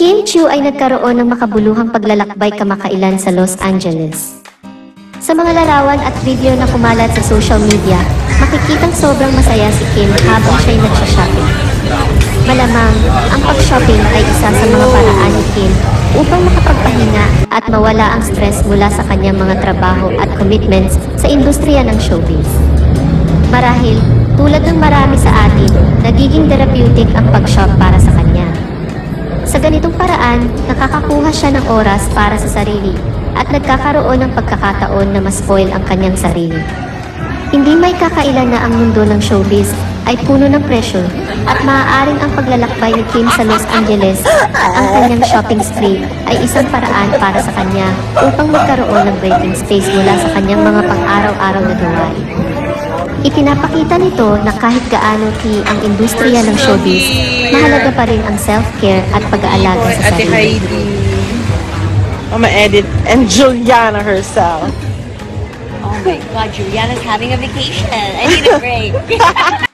Kim Chiu ay nagkaroon ng makabuluhang paglalakbay kamakailan sa Los Angeles. Sa mga larawan at video na kumalat sa social media, makikitang sobrang masaya si Kim habang siya'y nagsha-shopping. Malamang, ang pag-shopping ay isa sa mga paraan ni Kim upang makapagpahinga at mawala ang stress mula sa kanyang mga trabaho at commitments sa industriya ng showbiz. Marahil, tulad ng marami sa atin, nagiging therapeutic ang pag-shop para sa kanya. Sa ganitong paraan, nakakakuha siya ng oras para sa sarili at nagkakaroon ng pagkakataon na ma-spoil ang kanyang sarili. Hindi may kakailan na ang mundo ng showbiz ay puno ng pressure at maaaring ang paglalakbay ni Kim sa Los Angeles at ang kanyang shopping spree ay isang paraan para sa kanya upang magkaroon ng breathing space mula sa kanyang mga pang-araw-araw na gawain. Ipinapakita nito na kahit gaano ang industriya ng showbiz, mahalaga pa rin ang self-care at pag-aalaga sa Ate sarili. Heidi. Mama Edit and Juliana herself. Oh my God, Juliana's having a vacation. I need a break.